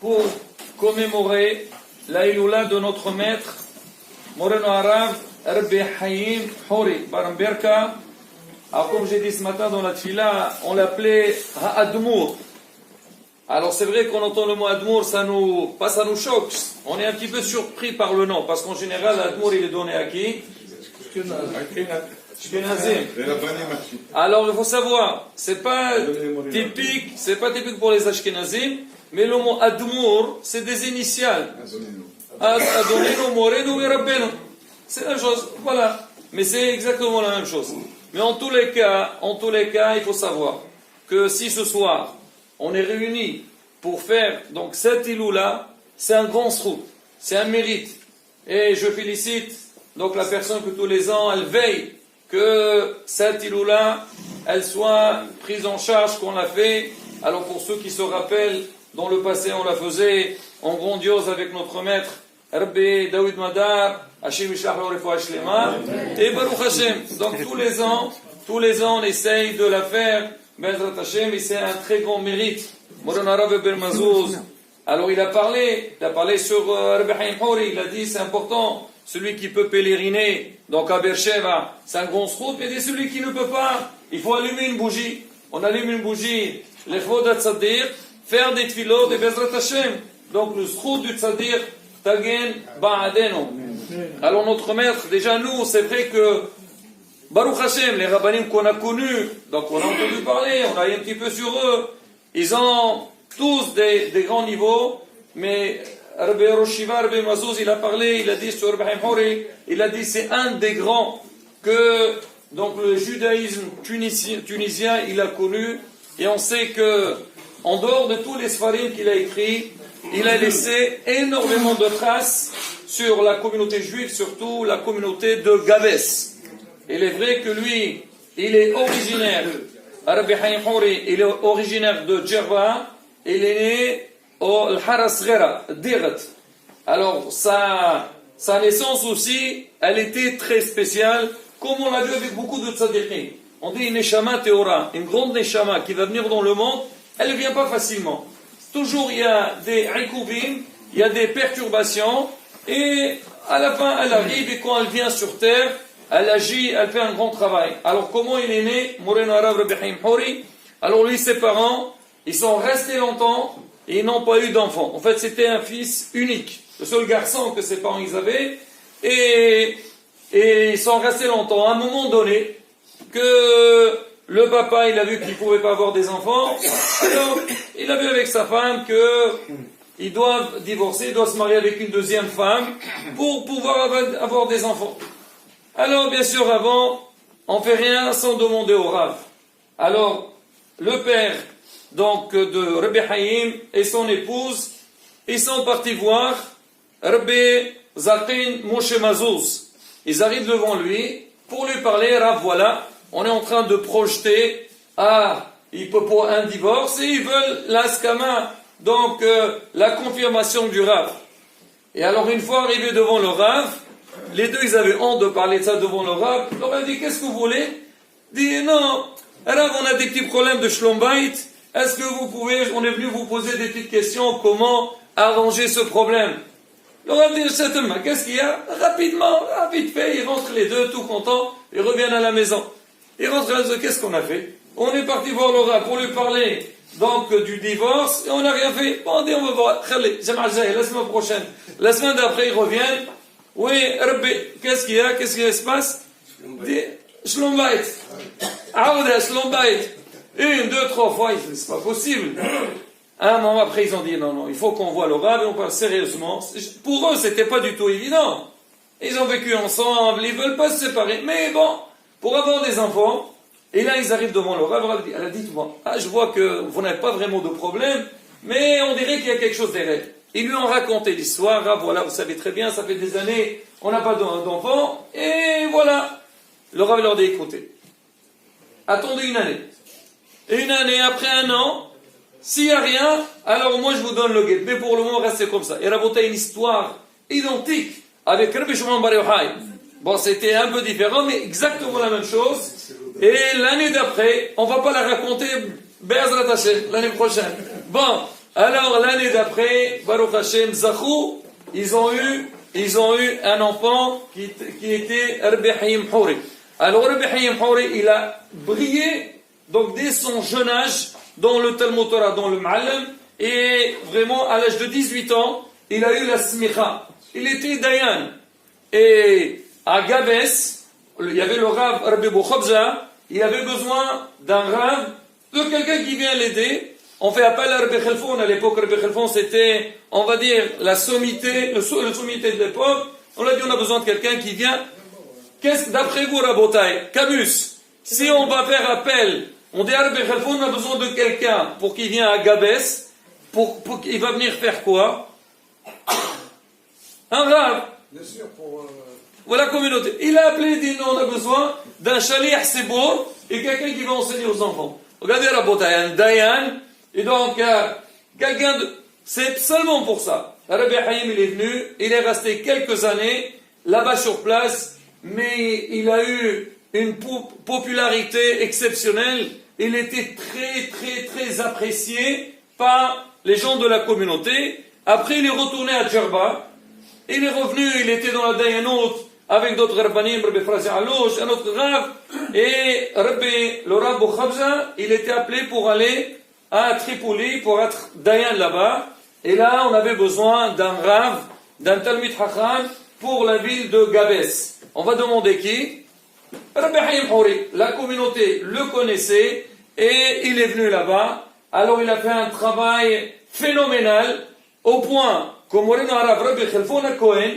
pour commémorer la Iloula de notre maître, Moreno Arav, Rabbi Haïm Hori, Baramberka. Alors, comme j'ai dit ce matin dans la Tfila, on l'appelait Ha'admour. Alors, c'est vrai qu'on entend le mot Admour, ça nous choque. On est un petit peu surpris par le nom, parce qu'en général, Admour, il est donné à qui? Ashkenazim. Alors, il faut savoir, c'est pas typique pour les Ashkenazim, mais le mot Admour, c'est des initiales. Adonenu, Morenu et Rabbenu. C'est la chose, voilà. Mais c'est exactement la même chose. Mais en tous les cas, il faut savoir que si ce soir, on est réunis pour faire donc cette Iloula, c'est un grand srout, c'est un mérite. Et je félicite donc la personne que tous les ans, elle veille que cette Iloula, elle soit prise en charge, qu'on l'a fait. Alors pour ceux qui se rappellent, dans le passé on la faisait en grandiose avec notre maître, Rabbi Daoud Madar, Hachem Yishlach Refoua Shlema, et Baruch Hashem. Donc tous les ans, on essaye de la faire, Bezrat Hashem, et c'est un très grand mérite. Moreno Arav Ben Mazouz. Alors il a parlé sur Rabbi Haïm Hori, il a dit c'est important, celui qui peut pèleriner, donc à Beersheva, c'est un grand srout, mais celui qui ne peut pas, il faut allumer une bougie. On allume une bougie, les Fodat Tzadir, faire des tfilot de Bezrat Hashem. Donc le srout du Tzadir, Tagen Ba'adeno. Alors notre maître, déjà nous, c'est vrai que Baruch Hashem, les rabbinim qu'on a connus, donc on a entendu parler, on a eu un petit peu sur eux, ils ont tous des grands niveaux, mais Rabbi Roshiva, Rabbi Mazouz, il a parlé, il a dit sur Rabbi Haïm Hori, il a dit c'est un des grands que donc le judaïsme tunisien il a connu, et on sait que en dehors de tous les sfarim qu'il a écrits, il a laissé énormément de traces sur la communauté juive, surtout la communauté de Gabès. Il est vrai que lui, il est originaire, Rabbi Haïm Hori, il est originaire de Djerba, il est né au Haras Ghera, Dirt. Alors, sa naissance aussi, elle était très spéciale, comme on l'a vu avec beaucoup de tzadikim. On dit une neshama théora, une grande neshama qui va venir dans le monde, elle ne vient pas facilement. Toujours il y a des ikouvim, il y a des perturbations, et à la fin elle arrive, et quand elle vient sur terre, elle agit, elle fait un grand travail. Alors comment il est né, Moreno Arav Rabbi Haïm Hori? Alors lui, ses parents, ils sont restés longtemps, et ils n'ont pas eu d'enfant. En fait, c'était un fils unique, le seul garçon que ses parents ils avaient, et ils sont restés longtemps. À un moment donné, que le papa, il a vu qu'il ne pouvait pas avoir des enfants, alors il a vu avec sa femme qu'ils doivent divorcer, ils doivent se marier avec une deuxième femme pour pouvoir avoir des enfants. Alors, bien sûr, avant, on ne fait rien sans demander au Rav. Alors, le père donc de Rabbi Haïm et son épouse, ils sont partis voir Rabbi Zakin Moshe Mazouz. Ils arrivent devant lui pour lui parler. Rav, voilà, on est en train de projeter pour un divorce, et ils veulent l'askama, donc la confirmation du Rav. Et alors une fois arrivés devant le Rav, les deux ils avaient honte de parler de ça devant le Rav. Le Rav dit qu'est-ce que vous voulez? Dit non, Rav, on a des petits problèmes de Shlom Bayit. Est-ce que vous pouvez, on est venu vous poser des petites questions, comment arranger ce problème? Le Rav dit certainement, qu'est-ce qu'il y a? Rapidement, vite fait, ils rentrent les deux tout contents, ils reviennent à la maison. Ils rentrent à la maison, qu'est-ce qu'on a fait? On est parti voir le Rav pour lui parler donc du divorce, et on n'a rien fait. Bon, on dit on va voir, la semaine prochaine. La semaine d'après, ils reviennent. Oui, Rabbi, qu'est-ce qu'il y a? Qu'est-ce qui se passe? Dit, Shlom Bayit. Aouda, Shlom Bayit. 1, 2, 3 fois, c'est pas possible. Un moment après, ils ont dit, non, il faut qu'on voit le Rav, et on parle sérieusement. Pour eux, c'était pas du tout évident. Ils ont vécu ensemble, ils veulent pas se séparer. Mais bon, pour avoir des enfants, et là, ils arrivent devant le Rav, elle a dit, je vois que vous n'avez pas vraiment de problème, mais on dirait qu'il y a quelque chose derrière. Ils lui ont raconté l'histoire. Rav, voilà, vous savez très bien, ça fait des années, on n'a pas d'enfants, et voilà. Le Rav leur dit, écoutez, attendez une année. Et une année, après 1 an, s'il n'y a rien, alors moi je vous donne le guet. Mais pour le moment, restez comme ça. Et raconté une histoire identique avec Rabbi Shimon Bar Yochai. Bon, c'était un peu différent, mais exactement la même chose. Et l'année d'après, on ne va pas la raconter Be'ezrat Hashem, l'année prochaine. Bon, Alors l'année d'après, Baruch Hashem, Zachou, ils ont eu un enfant qui était Rabbi Hayim Houri. Alors Rabbi Hayim Houri, il a brillé donc dès son jeune âge dans le Talmud Torah, dans le Ma'alam, et vraiment à l'âge de 18 ans, il a eu la smicha. Il était Dayan. Et à Gabès, il y avait le Rav Rabbi Bouchabza, il avait besoin d'un Rav, de quelqu'un qui vient l'aider. On fait appel à Rabbi Khalfoun. À l'époque, Rabbi Khalfoun, c'était, on va dire, la sommité, le sommité de l'époque. On a dit, on a besoin de quelqu'un qui vient. Qu'est-ce que, d'après vous, Rabotai, Camus, si on va faire appel, on dit à Rabbi Khalfoun, on a besoin de quelqu'un pour qu'il vienne à Gabès, pour qu'il va venir faire quoi? Un Rav. Bien sûr, Voilà la communauté. Il a appelé, il dit, non, on a besoin d'un chalir sebour et quelqu'un qui va enseigner aux enfants. Regardez, Rabotai, un Dayan. Et donc, quelqu'un de... C'est seulement pour ça. Rabbi Hayim, il est venu, il est resté quelques années là-bas sur place, mais il a eu une popularité exceptionnelle. Il était très, très, très apprécié par les gens de la communauté. Après, il est retourné à Djerba. Il est revenu, il était dans la Dayanot avec d'autres rabbanim, Rabbi Frazi Alouch, un autre Rav. Et le Rav Bouchabza, il était appelé pour aller à Tripoli pour être Dayan là-bas. Et là, on avait besoin d'un Rav, d'un Talmid Chacham pour la ville de Gabès. On va demander qui? Rabbi Hayim Houri. La communauté le connaissait et il est venu là-bas. Alors il a fait un travail phénoménal au point que Moreno Arav Rabbi Khalfoun Cohen,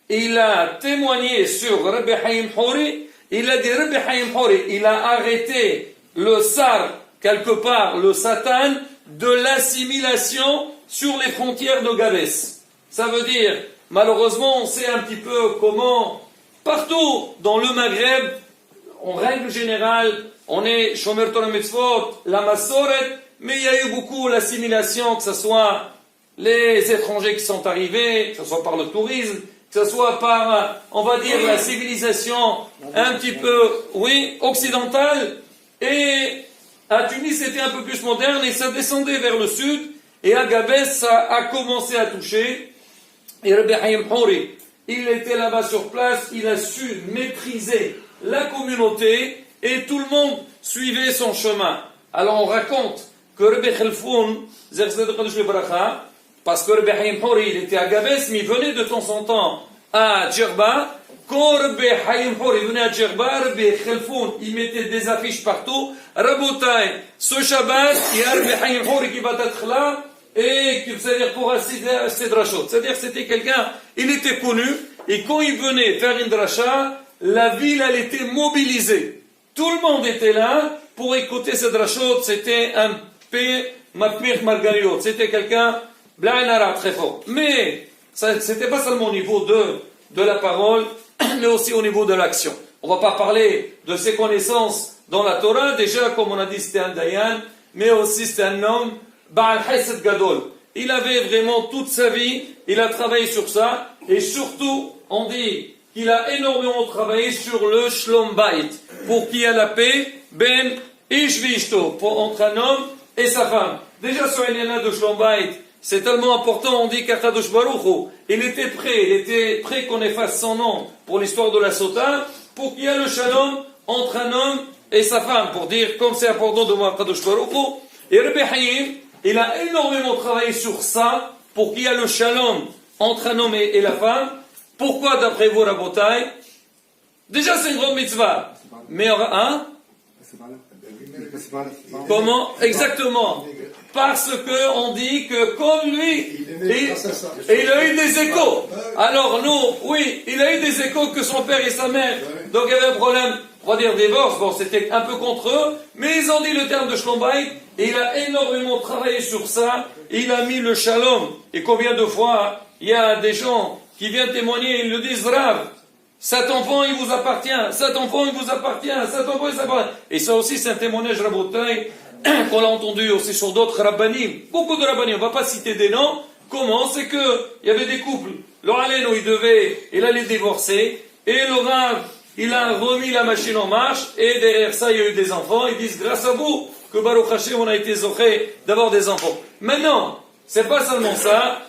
il a témoigné sur Rabbi Hayim Houri. Il a dit Rabbi Hayim Houri, il a arrêté le Sar quelque part le Satan de l'assimilation sur les frontières de Gabès. Ça veut dire, malheureusement, on sait un petit peu comment, partout dans le Maghreb, en règle générale, on est Shomer Torah Mitzvot, la Masoret, mais il y a eu beaucoup l'assimilation, que ce soit les étrangers qui sont arrivés, que ce soit par le tourisme, que ce soit par, on va dire, la civilisation un petit peu, oui, occidentale, et à Tunis, c'était un peu plus moderne et ça descendait vers le sud. Et à Gabès, ça a commencé à toucher. Et Rabbi Hayim Houri, il était là-bas sur place, il a su maîtriser la communauté et tout le monde suivait son chemin. Alors on raconte que Rabbi Khalfoun, parce que Rabbi Hayim Houri, il était à Gabès, mais il venait de temps en temps à Djerba. Quand Rabbi Hayim Houri venait à Djerba, Rabbi Khalfoun, il mettait des affiches partout. Rabotai, ce Shabbat, il y a Rabbi Hayim Houri qui va être là, et c'est-à-dire pour assister à ces drachot. C'est-à-dire que c'était quelqu'un, il était connu, et quand il venait faire une dracha, la ville, elle était mobilisée. Tout le monde était là pour écouter ces drachot. C'était un Mapmir Margariot. C'était quelqu'un, Blainara, très fort. Mais, c'était pas seulement au niveau de la parole, mais aussi au niveau de l'action. On va pas parler de ses connaissances dans la Torah. Déjà, comme on a dit, c'était un Dayan, mais aussi c'était un homme, Baal Hesed Gadol. Il avait vraiment toute sa vie, il a travaillé sur ça, et surtout, on dit qu'il a énormément travaillé sur le Shlom Bayit, pour qu'il y ait la paix, Ben Ish Vishto, entre un homme et sa femme. Déjà, sur l'Éléna de Shlom Bayit, c'est tellement important, on dit qu'Akadosh Baruch Hu, il était prêt qu'on efface son nom pour l'histoire de la Sota, pour qu'il y ait le shalom entre un homme et sa femme, pour dire comme c'est important de moi Akadosh Baruch Hu. Et Rabbi Hayim, il a énormément travaillé sur ça, pour qu'il y ait le shalom entre un homme et la femme. Pourquoi, d'après vous, Rabotai? Déjà, c'est une grande mitzvah. Mais, hein? Comment? Exactement. Parce que on dit que comme lui, il a eu des échos. Alors nous, oui, il a eu des échos que son père et sa mère. Donc il y avait un problème, on va dire divorce, bon c'était un peu contre eux, mais ils ont dit le terme de Shlom Bayit, et il a énormément travaillé sur ça, il a mis le shalom. Et combien de fois, il y a des gens qui viennent témoigner, ils le disent, Rav, cet enfant il vous appartient, cet enfant il vous appartient, cet enfant il vous appartient. Et ça aussi c'est un témoignage Rabotai, qu'on a entendu aussi sur d'autres rabbanim, beaucoup de rabbanim, on ne va pas citer des noms. Comment? C'est que il y avait des couples, le Halenou il allait divorcer, et le Rav, il a remis la machine en marche, et derrière ça il y a eu des enfants. Ils disent grâce à vous que Baruch Hashem on a été zoché d'avoir des enfants. Maintenant, C'est pas seulement ça,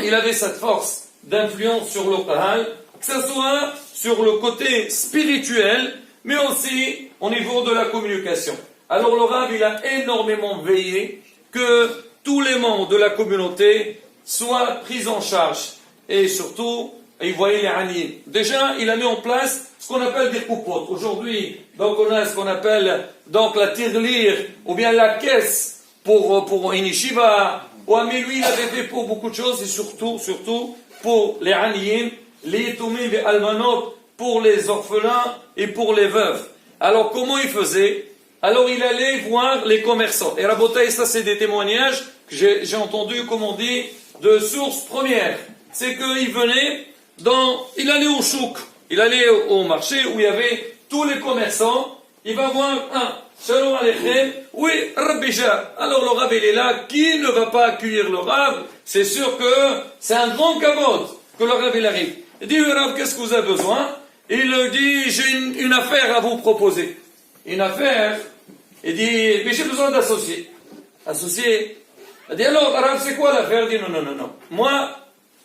il avait cette force d'influence sur le Qur'an, que ce soit sur le côté spirituel, mais aussi au niveau de la communication. Alors le Rav, il a énormément veillé que tous les membres de la communauté soient pris en charge. Et surtout, il voyait les Aniyim. Déjà, il a mis en place ce qu'on appelle des coupotes. Aujourd'hui, donc on a ce qu'on appelle donc la tirelire, ou bien la caisse pour une yeshiva. Mais lui, il avait fait pour beaucoup de choses, et surtout pour les Aniyim, les Yitumim, les Almanot, pour les orphelins et pour les veuves. Alors, comment il faisait? Alors, il allait voir les commerçants. Et Rabotai, ça, c'est des témoignages que j'ai entendus, comme on dit, de source première. C'est qu'il venait il allait au chouk, il allait au marché où il y avait tous les commerçants. Il va voir un, Shalom Aleichem, oui, Rabbija. Alors, le Rav, il est là. Qui ne va pas accueillir le Rav? C'est sûr que c'est un grand kavod que le Rav, il arrive. Il dit, oui, Rav, qu'est-ce que vous avez besoin? Il dit, j'ai une affaire à vous proposer. Une affaire. Il dit, mais j'ai besoin d'associés. Associés. Il dit, alors, Rav, c'est quoi l'affaire? Il dit, non. Moi,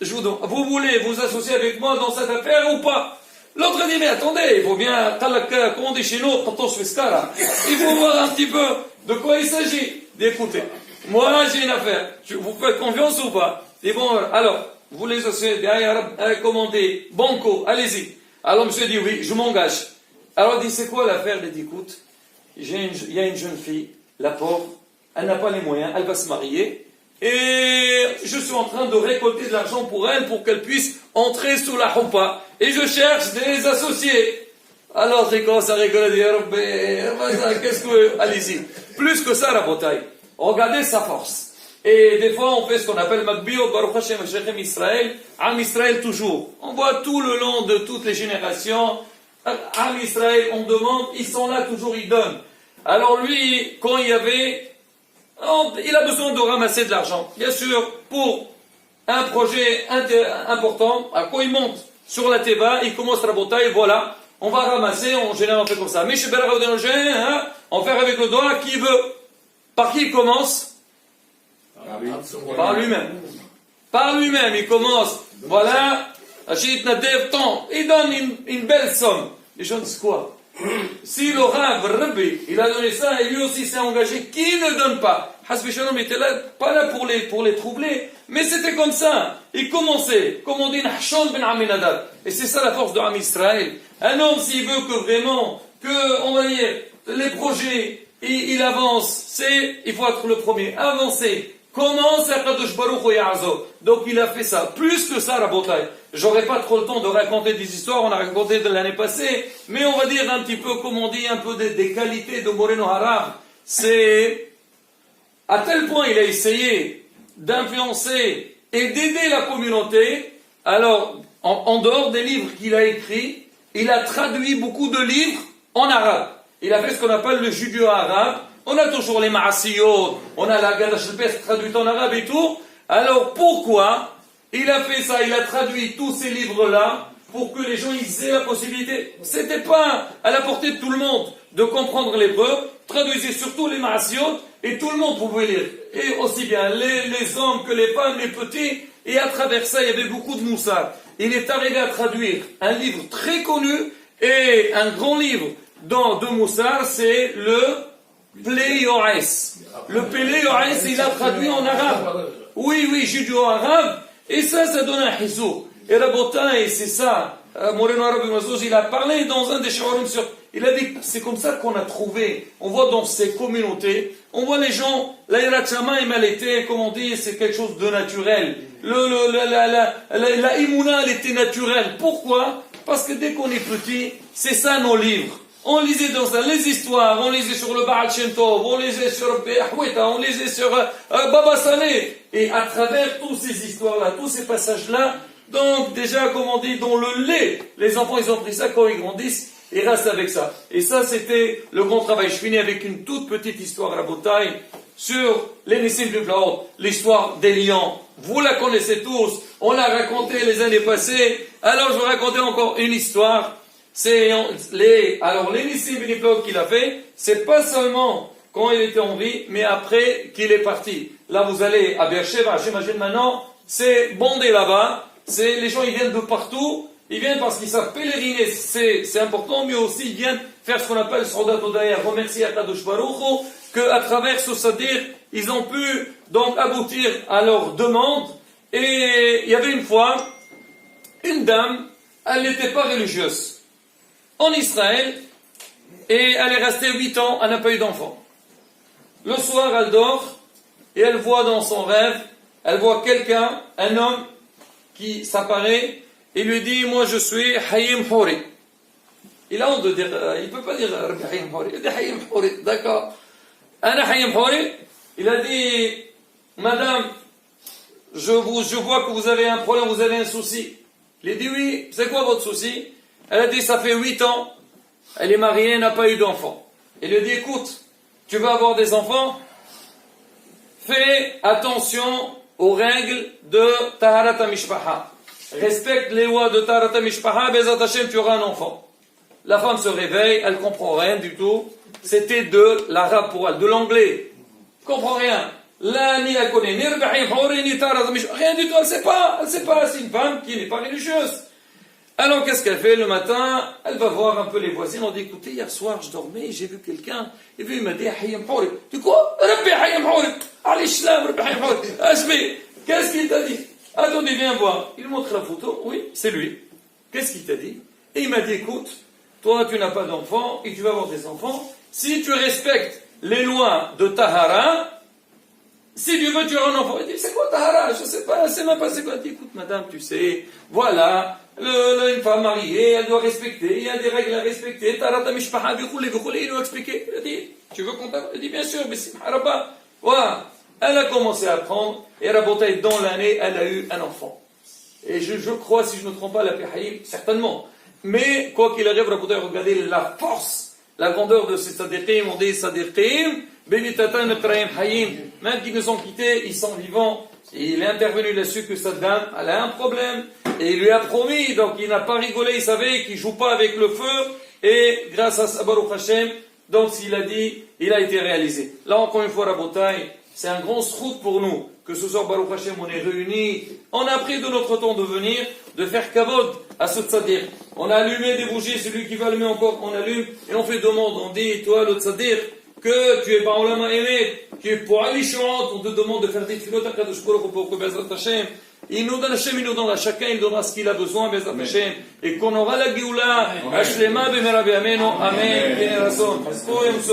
je vous donne. Vous voulez vous associer avec moi dans cette affaire ou pas? L'autre dit, mais attendez, il faut bien, comment on dit chez nous, il faut voir un petit peu de quoi il s'agit. D'écouter. Moi, j'ai une affaire. Vous faites confiance ou pas? Il dit, bon, alors, vous les associez, commandez, banco, allez-y. Alors, monsieur dit, oui, je m'engage. Alors, il dit, c'est quoi l'affaire? Il dit, écoute, il y a une jeune fille, la pauvre, elle n'a pas les moyens, elle va se marier, et je suis en train de récolter de l'argent pour elle, pour qu'elle puisse entrer sous la choupa, et je cherche des associés. Alors, il commence à rigoler, qu'est-ce que... Allez-y. Plus que ça, la bataille. Regardez sa force. Et des fois, on fait ce qu'on appelle Makbio, Baruch Hashem, Shechem Israël, Am Israël toujours. On voit tout le long de toutes les générations, Am Israël, on demande, ils sont là toujours, ils donnent. Alors lui, quand il a besoin de ramasser de l'argent. Bien sûr, pour un projet important, quand il monte sur la Teva, il commence la bataille, voilà, on va ramasser, en général on fait comme ça. Mais chez Beraudin, on fait avec le doigt, qui veut. Par qui il commence? Par lui-même. Par lui-même, il commence, voilà, il donne une belle somme. Les gens disent quoi? Si le Rav Rabbi, il a donné ça, et lui aussi s'est engagé, qui ne donne pas? Hasbi Shalom était là, pas là pour les troubler, mais c'était comme ça. Il commençait, comme on dit, Nahshon ben Aminadab. Et c'est ça la force de Am Israël. Un homme, s'il veut que vraiment, on va dire, les projets, il avance, il faut être le premier, avancer. Commence à Kadosh Baruch Hu Ya'azo. Donc il a fait ça. Plus que ça, la bataille. J'aurais pas trop le temps de raconter des histoires, on a raconté de l'année passée, mais on va dire un petit peu, comme on dit, un peu des qualités de Moreno Harav. C'est, à tel point il a essayé d'influencer et d'aider la communauté. Alors, en dehors des livres qu'il a écrits, il a traduit beaucoup de livres en arabe. Il a fait ce qu'on appelle le judéo-arabe. On a toujours les Ma'asiyot, on a la Gadash al-Pes traduite en arabe et tout. Alors pourquoi il a fait ça? Il a traduit tous ces livres-là pour que les gens aient la possibilité. C'était pas à la portée de tout le monde de comprendre l'hébreu. Traduisez surtout les Ma'asiyot et tout le monde pouvait lire. Et aussi bien les hommes que les femmes, les petits. Et à travers ça, il y avait beaucoup de moussard. Il est arrivé à traduire un livre très connu et un grand livre de moussard, c'est le Pléiorès. Le Pléiorès, il a traduit en arabe. Oui, judéo-arabe. Et ça donne un hizouk. Et Rabotai, c'est ça. Moreno Arabi Mazouz, il a parlé dans un des shawarim sur. Il a dit, c'est comme ça qu'on a trouvé. On voit dans ces communautés, on voit les gens, la Yirat Shamayim, elle était, comme on dit, c'est quelque chose de naturel. La Imouna, elle était naturelle. Pourquoi? Parce que dès qu'on est petit, c'est ça nos livres. On lisait dans ça les histoires, on lisait sur le Baal Shem Tov, on lisait sur Ahweta, on lisait sur Baba Saleh. Et à travers toutes ces histoires-là, tous ces passages-là, donc déjà, comme on dit, dans le lait, les enfants, ils ont pris ça quand ils grandissent, ils restent avec ça. Et ça, c'était le grand travail. Je finis avec une toute petite histoire à la bataille sur les Nissim du Plaot, l'histoire des lions. Vous la connaissez tous, on l'a raconté les années passées. Alors, je vais raconter encore une histoire. Alors, les Nissim B'Niflaot qu'il a fait, c'est pas seulement quand il était en vie, mais après qu'il est parti. Là, vous allez à Beersheba, j'imagine maintenant, c'est bondé là-bas, les gens ils viennent de partout, ils viennent parce qu'ils savent pèleriner, c'est important, mais aussi ils viennent faire ce qu'on appelle Saudat Odaya, remercier Akadosh Baruch Hu, qu'à travers ce Sadir, ils ont pu donc aboutir à leur demande. Et il y avait une fois, une dame, elle n'était pas religieuse, en Israël, et elle est restée 8 ans, elle n'a pas eu d'enfant. Le soir, elle dort, et elle voit dans son rêve, elle voit quelqu'un, un homme, qui s'apparaît, et lui dit, moi je suis Hayim Houri. Il a honte de dire, il ne peut pas dire Rabbi Hayim Houri, il dit Hayim Houri, d'accord. Ana Hayim Houri, il a dit, madame, je vois que vous avez un problème, vous avez un souci. Il a dit, oui, c'est quoi votre souci? Elle a dit, ça fait 8 ans, elle est mariée, elle n'a pas eu d'enfant. Il lui a dit, écoute, tu vas avoir des enfants, fais attention aux règles de Taharat HaMishpaha. Respecte les lois de Taharat HaMishpaha, Bezat Hashem, tu auras un enfant. La femme se réveille, elle ne comprend rien du tout. C'était de l'arabe pour elle, de l'anglais. Elle ne comprend rien. Là, ni elle connaît, ni Rabbi Houri, ni Taharat HaMishpaha, rien du tout, elle ne sait pas. C'est une femme qui n'est pas religieuse. Alors, qu'est-ce qu'elle fait le matin? Elle va voir un peu les voisins. On dit, écoutez, hier soir, je dormais, j'ai vu quelqu'un. Et puis, il m'a dit, Hayim Houri. Tu quoi? Rabbi Hayim Houri. Allez, Shlam, Rabbi Hayim Houri. Ashmi, qu'est-ce qu'il t'a dit? Attendez, viens voir. Il montre la photo. Oui, c'est lui. Qu'est-ce qu'il t'a dit? Et il m'a dit, écoute, toi, tu n'as pas d'enfant et tu vas avoir des enfants. Si tu respectes les lois de Tahara, si tu veux, tu auras un enfant. Il dit, c'est quoi Tahara? Je ne sais pas, c'est même pas c'est quoi. Il dit, écoute, madame, tu sais, voilà. Une femme mariée, elle doit respecter, il y a des règles à respecter. Taharat HaMishpaha, il doit expliquer. Il a dit, tu veux qu'on t'appelle? Il dit, bien sûr, mais c'est Haraba. Voilà. Elle a commencé à apprendre, et Rabotaï, dans l'année, elle a eu un enfant. Et je crois, si je ne me trompe pas, la Pihayim, certainement. Mais, quoi qu'il arrive, Rabotaï, regardez la force, la grandeur de ces Sadiqim, on dit Sadiqim, Benitatan Ekrahim Hayim, même qui nous ont quittés, ils sont vivants. Et il est intervenu là-dessus que cette dame, elle a un problème. Et il lui a promis, donc il n'a pas rigolé, il savait qu'il ne joue pas avec le feu. Et grâce à Baruch Hashem, donc s'il a dit, il a été réalisé. Là encore une fois, Rabotaï, c'est un grand srout pour nous, que ce soir Baruch Hashem, on est réunis. On a pris de notre temps de venir, de faire kavod à ce tzaddik. On a allumé des bougies, celui qui va allumer encore, on allume, et on fait demande, on dit, toi le tzaddik, que tu es par Olam Ha'emet, tu es pour Ali Shurant, on te demande de faire des filotes à Kadosh Baruch Hu pour que Bezrat Hashem, il nous donne Hashem, il nous donne à chacun, il donnera ce qu'il a besoin, Bezrat Hashem, et qu'on aura la Géoula, Hashlema, Bemera Be'ameno, Amen, Amen.